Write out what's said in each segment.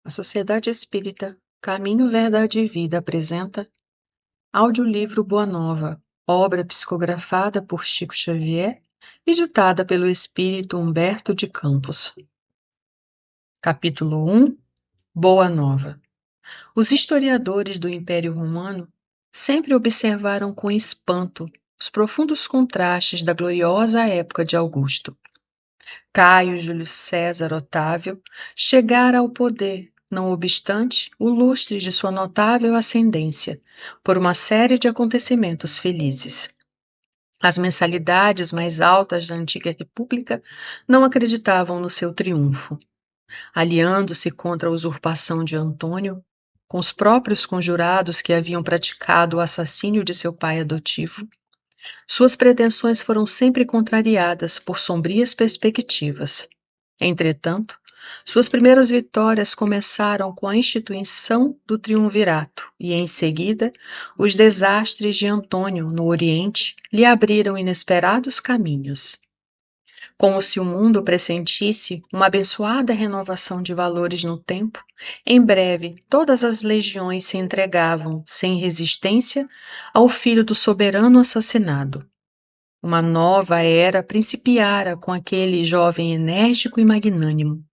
A Sociedade Espírita Caminho, Verdade e Vida apresenta audiolivro Boa Nova, obra psicografada por Chico Xavier e ditada pelo Espírito Humberto de Campos. Capítulo 1 Boa Nova. Os historiadores do Império Romano sempre observaram com espanto os profundos contrastes da gloriosa época de Augusto. Caio Júlio César Otávio chegara ao poder, não obstante o lustre de sua notável ascendência, por uma série de acontecimentos felizes. As mensalidades mais altas da antiga república não acreditavam no seu triunfo. Aliando-se contra a usurpação de Antônio, com os próprios conjurados que haviam praticado o assassínio de seu pai adotivo, suas pretensões foram sempre contrariadas por sombrias perspectivas. Entretanto, suas primeiras vitórias começaram com a instituição do triunvirato e, em seguida, os desastres de Antônio no Oriente lhe abriram inesperados caminhos. Como se o mundo pressentisse uma abençoada renovação de valores no tempo, em breve todas as legiões se entregavam, sem resistência, ao filho do soberano assassinado. Uma nova era principiara com aquele jovem enérgico e magnânimo.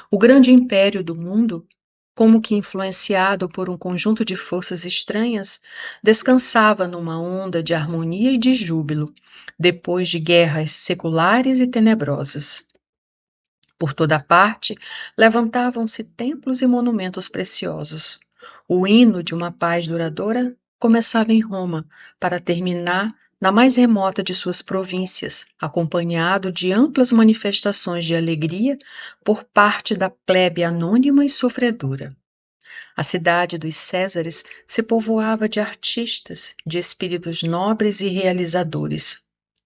O grande império do mundo, como que influenciado por um conjunto de forças estranhas, descansava numa onda de harmonia e de júbilo, depois de guerras seculares e tenebrosas. Por toda parte, levantavam-se templos e monumentos preciosos. O hino de uma paz duradoura começava em Roma, para terminar na mais remota de suas províncias, acompanhado de amplas manifestações de alegria por parte da plebe anônima e sofredora. A cidade dos Césares se povoava de artistas, de espíritos nobres e realizadores.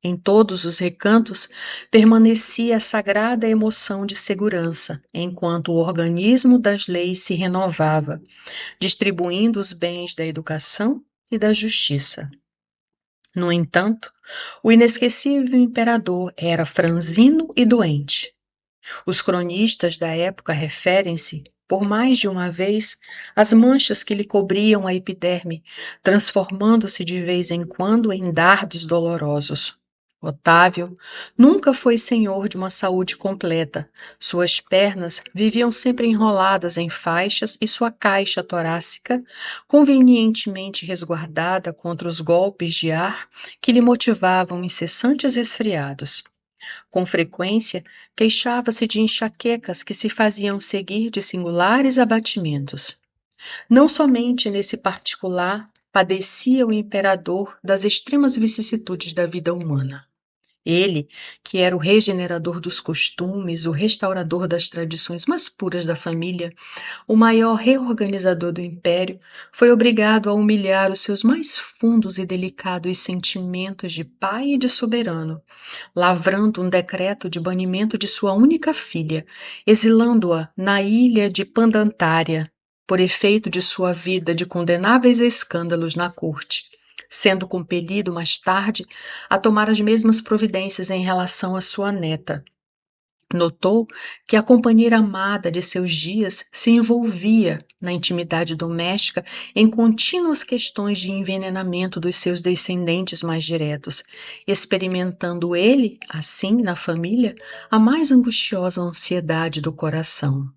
Em todos os recantos permanecia a sagrada emoção de segurança, enquanto o organismo das leis se renovava, distribuindo os bens da educação e da justiça. No entanto, o inesquecível imperador era franzino e doente. Os cronistas da época referem-se, por mais de uma vez, às manchas que lhe cobriam a epiderme, transformando-se de vez em quando em dardos dolorosos. Otávio nunca foi senhor de uma saúde completa. Suas pernas viviam sempre enroladas em faixas e sua caixa torácica, convenientemente resguardada contra os golpes de ar que lhe motivavam incessantes resfriados. Com frequência, queixava-se de enxaquecas que se faziam seguir de singulares abatimentos. Não somente nesse particular padecia o imperador das extremas vicissitudes da vida humana. Ele, que era o regenerador dos costumes, o restaurador das tradições mais puras da família, o maior reorganizador do império, foi obrigado a humilhar os seus mais fundos e delicados sentimentos de pai e de soberano, lavrando um decreto de banimento de sua única filha, exilando-a na ilha de Pandantária, por efeito de sua vida de condenáveis escândalos na corte, sendo compelido mais tarde a tomar as mesmas providências em relação à sua neta. Notou que a companheira amada de seus dias se envolvia na intimidade doméstica em contínuas questões de envenenamento dos seus descendentes mais diretos, experimentando ele, assim, na família, a mais angustiosa ansiedade do coração.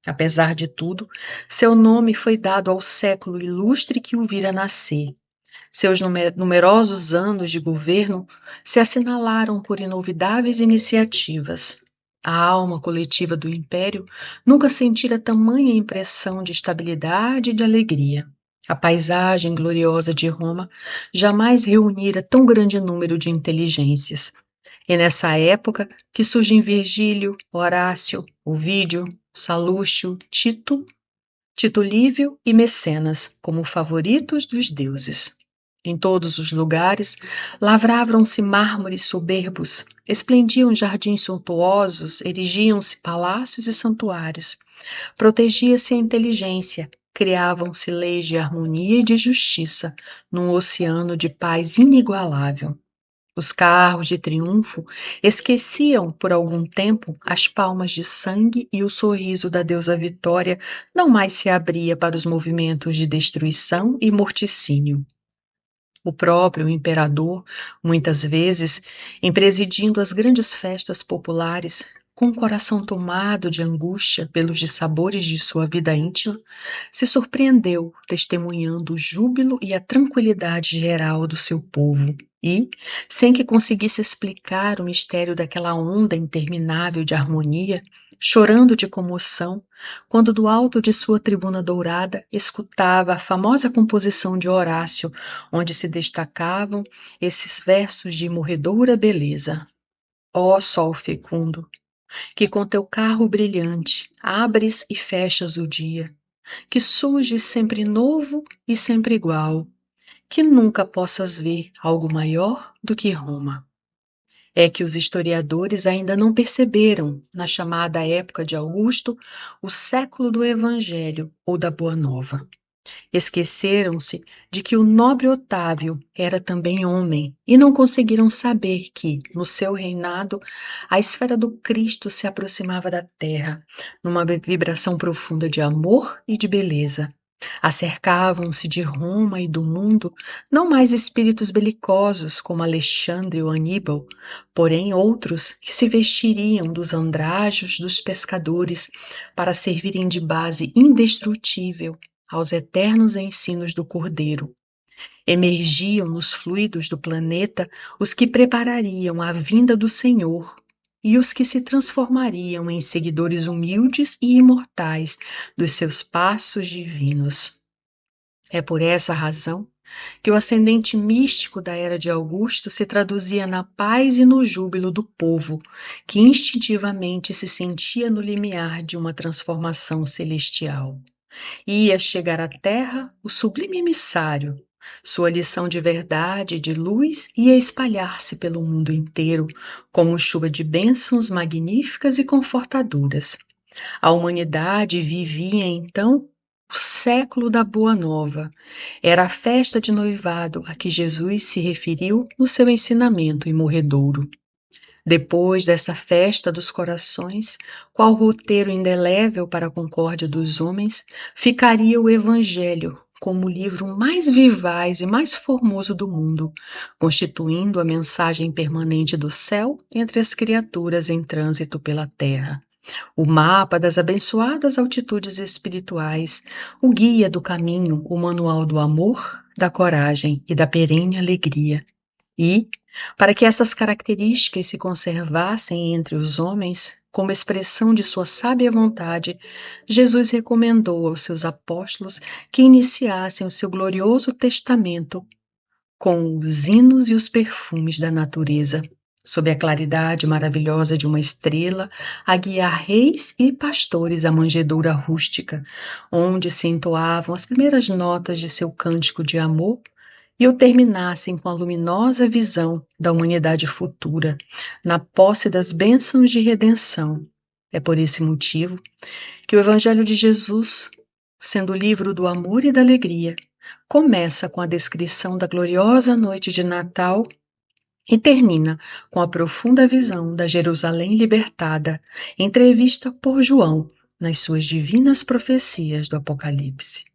Apesar de tudo, seu nome foi dado ao século ilustre que o vira nascer. Seus numerosos anos de governo se assinalaram por inolvidáveis iniciativas. A alma coletiva do império nunca sentira tamanha impressão de estabilidade e de alegria. A paisagem gloriosa de Roma jamais reunira tão grande número de inteligências. É nessa época que surgem Virgílio, Horácio, Ovídio, Salúcio, Tito Livio e Mecenas como favoritos dos deuses. Em todos os lugares lavravam-se mármores soberbos, esplendiam jardins suntuosos, erigiam-se palácios e santuários. Protegia-se a inteligência, criavam-se leis de harmonia e de justiça, num oceano de paz inigualável. Os carros de triunfo esqueciam por algum tempo as palmas de sangue e o sorriso da deusa Vitória não mais se abria para os movimentos de destruição e morticínio. O próprio imperador, muitas vezes, em presidindo as grandes festas populares, com o coração tomado de angústia pelos dissabores de sua vida íntima, se surpreendeu testemunhando o júbilo e a tranquilidade geral do seu povo. E, sem que conseguisse explicar o mistério daquela onda interminável de harmonia, chorando de comoção, quando do alto de sua tribuna dourada escutava a famosa composição de Horácio, onde se destacavam esses versos de morredora beleza. Ó sol fecundo, que com teu carro brilhante abres e fechas o dia, que surges sempre novo e sempre igual, que nunca possas ver algo maior do que Roma. É que os historiadores ainda não perceberam, na chamada época de Augusto, o século do Evangelho ou da Boa Nova. Esqueceram-se de que o nobre Otávio era também homem e não conseguiram saber que, no seu reinado, a esfera do Cristo se aproximava da terra, numa vibração profunda de amor e de beleza. Acercavam-se de Roma e do mundo não mais espíritos belicosos como Alexandre ou Aníbal, porém outros que se vestiriam dos andrajos dos pescadores para servirem de base indestrutível aos eternos ensinos do Cordeiro. Emergiam nos fluidos do planeta os que preparariam a vinda do Senhor e os que se transformariam em seguidores humildes e imortais dos seus passos divinos. É por essa razão que o ascendente místico da era de Augusto se traduzia na paz e no júbilo do povo, que instintivamente se sentia no limiar de uma transformação celestial. Ia chegar à terra o sublime emissário. Sua lição de verdade e de luz ia espalhar-se pelo mundo inteiro, como chuva de bênçãos magníficas e confortadoras. A humanidade vivia, então, o século da Boa Nova. Era a festa de noivado a que Jesus se referiu no seu ensinamento em Morredouro. Depois dessa festa dos corações, qual roteiro indelével para a concórdia dos homens, ficaria o Evangelho como o livro mais vivaz e mais formoso do mundo, constituindo a mensagem permanente do céu entre as criaturas em trânsito pela terra. O mapa das abençoadas altitudes espirituais, o guia do caminho, o manual do amor, da coragem e da perene alegria. E, para que essas características se conservassem entre os homens, como expressão de sua sábia vontade, Jesus recomendou aos seus apóstolos que iniciassem o seu glorioso testamento com os hinos e os perfumes da natureza, sob a claridade maravilhosa de uma estrela, a guiar reis e pastores à manjedoura rústica, onde se entoavam as primeiras notas de seu cântico de amor e o terminassem com a luminosa visão da humanidade futura, na posse das bênçãos de redenção. É por esse motivo que o Evangelho de Jesus, sendo o livro do amor e da alegria, começa com a descrição da gloriosa noite de Natal e termina com a profunda visão da Jerusalém libertada, entrevista por João nas suas divinas profecias do Apocalipse.